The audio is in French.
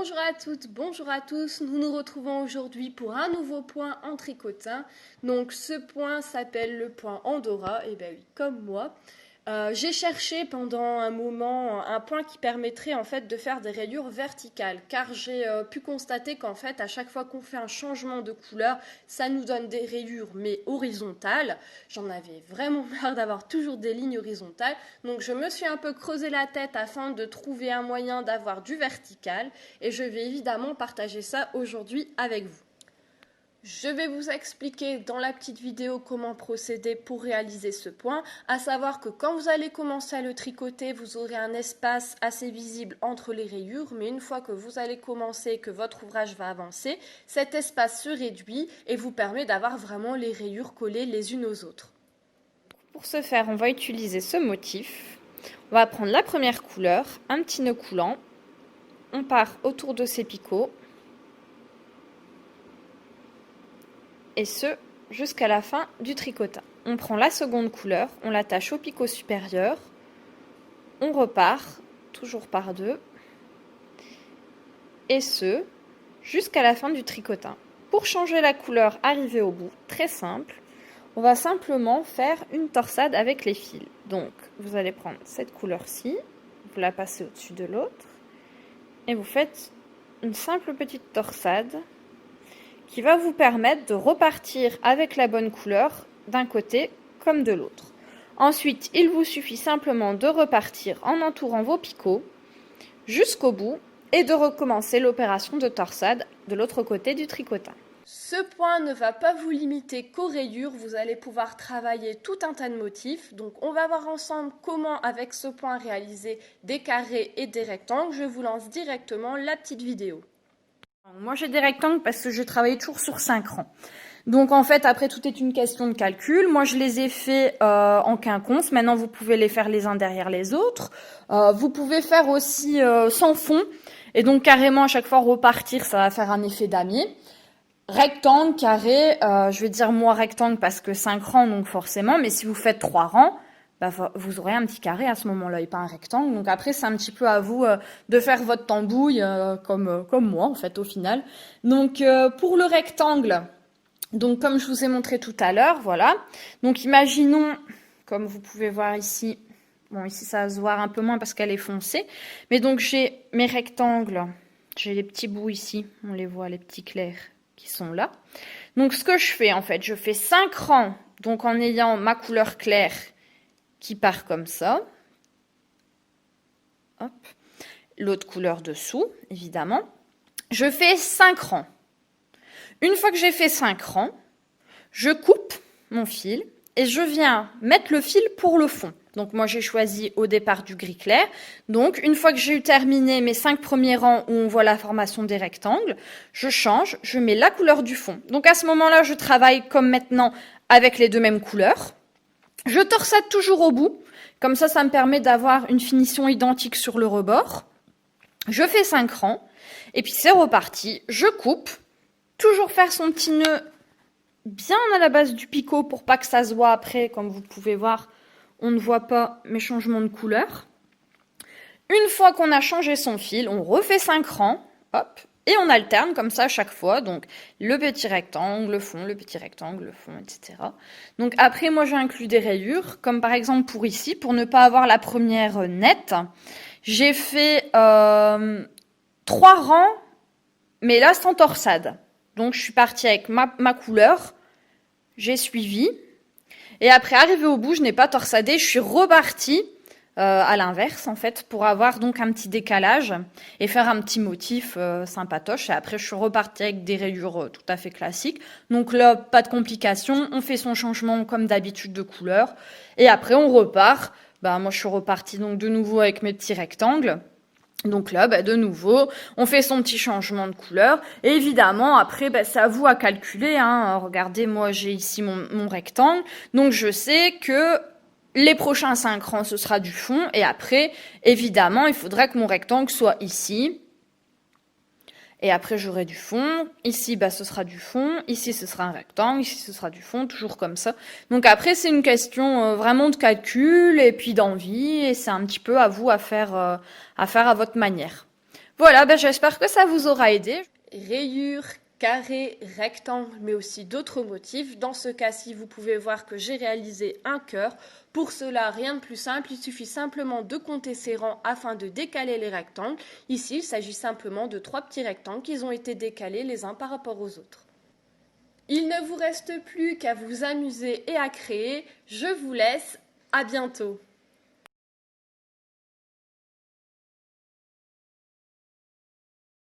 Bonjour à toutes, bonjour à tous. Nous nous retrouvons aujourd'hui pour un nouveau point en tricotin. Donc ce point s'appelle le point Andorra, et ben oui, comme moi. J'ai cherché pendant un moment un point qui permettrait en fait de faire des rayures verticales, car j'ai pu constater qu'en fait à chaque fois qu'on fait un changement de couleur, ça nous donne des rayures mais horizontales. J'en avais vraiment marre d'avoir toujours des lignes horizontales, donc je me suis un peu creusé la tête afin de trouver un moyen d'avoir du vertical, et je vais évidemment partager ça aujourd'hui avec vous. Je vais vous expliquer dans la petite vidéo comment procéder pour réaliser ce point, à savoir que quand vous allez commencer à le tricoter, vous aurez un espace assez visible entre les rayures, mais une fois que vous allez commencer et que votre ouvrage va avancer, cet espace se réduit et vous permet d'avoir vraiment les rayures collées les unes aux autres. Pour ce faire, on va utiliser ce motif. On va prendre la première couleur, un petit nœud coulant. On part autour de ces picots. Et ce, jusqu'à la fin du tricotin. On prend la seconde couleur, on l'attache au picot supérieur. On repart, toujours par deux. Et ce, jusqu'à la fin du tricotin. Pour changer la couleur, arriver au bout, très simple. On va simplement faire une torsade avec les fils. Donc, vous allez prendre cette couleur-ci, vous la passez au-dessus de l'autre, et vous faites une simple petite torsade qui va vous permettre de repartir avec la bonne couleur d'un côté comme de l'autre. Ensuite, il vous suffit simplement de repartir en entourant vos picots jusqu'au bout et de recommencer l'opération de torsade de l'autre côté du tricotin. Ce point ne va pas vous limiter qu'aux rayures, vous allez pouvoir travailler tout un tas de motifs. Donc on va voir ensemble comment avec ce point réaliser des carrés et des rectangles. Je vous lance directement la petite vidéo. Moi j'ai des rectangles parce que je travaille toujours sur 5 rangs. Donc en fait après tout est une question de calcul. Moi je les ai faits en quinconce. Maintenant vous pouvez les faire les uns derrière les autres. Vous pouvez faire aussi sans fond. Et donc carrément à chaque fois repartir, ça va faire un effet damier. Rectangle, carré, je vais dire moi rectangle parce que 5 rangs donc forcément. Mais si vous faites 3 rangs, bah, vous aurez un petit carré à ce moment-là et pas un rectangle. Donc après, c'est un petit peu à vous de faire votre tambouille comme moi, en fait, au final. Donc pour le rectangle, donc comme je vous ai montré tout à l'heure, voilà. Donc imaginons, comme vous pouvez voir ici, bon ici ça va se voir un peu moins parce qu'elle est foncée. Mais donc j'ai mes rectangles, j'ai les petits bouts ici, on les voit, les petits clairs qui sont là. Donc ce que je fais en fait, je fais 5 rangs, donc en ayant ma couleur claire qui part comme ça. Hop. L'autre couleur dessous, évidemment. Je fais 5 rangs. Une fois que j'ai fait 5 rangs, je coupe mon fil et je viens mettre le fil pour le fond. Donc moi j'ai choisi au départ du gris clair. Donc une fois que j'ai eu terminé mes 5 premiers rangs où on voit la formation des rectangles, je change, je mets la couleur du fond. Donc à ce moment-là, je travaille comme maintenant avec les deux mêmes couleurs. Je torsade toujours au bout, comme ça me permet d'avoir une finition identique sur le rebord. Je fais 5 rangs, et puis c'est reparti. Je coupe, toujours faire son petit nœud bien à la base du picot pour pas que ça se voit après. Comme vous pouvez voir, on ne voit pas mes changements de couleur. Une fois qu'on a changé son fil, on refait 5 rangs, hop, et on alterne comme ça à chaque fois, donc le petit rectangle, le fond, le petit rectangle, le fond, etc. Donc après, moi j'inclus des rayures, comme par exemple pour ici, pour ne pas avoir la première nette. J'ai fait 3 rangs, mais là sans torsade. Donc je suis partie avec ma couleur, j'ai suivi. Et après, arrivé au bout, je n'ai pas torsadé, je suis repartie à l'inverse en fait pour avoir donc un petit décalage et faire un petit motif sympatoche. Et après je suis repartie avec des rayures tout à fait classiques. Donc là pas de complications, on fait son changement comme d'habitude de couleur et après on repart. Bah moi je suis repartie donc de nouveau avec mes petits rectangles. Donc là, bah, de nouveau, on fait son petit changement de couleur. Et évidemment, après, bah, c'est à vous à calculer. Hein. Regardez, moi, j'ai ici mon rectangle. Donc, je sais que les prochains 5 rangs, ce sera du fond. Et après, évidemment, il faudrait que mon rectangle soit ici. Et après, j'aurai du fond. Ici, bah, ce sera du fond. Ici, ce sera un rectangle. Ici, ce sera du fond. Toujours comme ça. Donc après, c'est une question vraiment de calcul et puis d'envie. Et c'est un petit peu à vous à faire à votre manière. Voilà, j'espère que ça vous aura aidé. Rayures, carrés, rectangles, mais aussi d'autres motifs. Dans ce cas-ci, vous pouvez voir que j'ai réalisé un cœur. Pour cela, rien de plus simple, il suffit simplement de compter ces rangs afin de décaler les rectangles. Ici, il s'agit simplement de 3 petits rectangles qui ont été décalés les uns par rapport aux autres. Il ne vous reste plus qu'à vous amuser et à créer. Je vous laisse. À bientôt.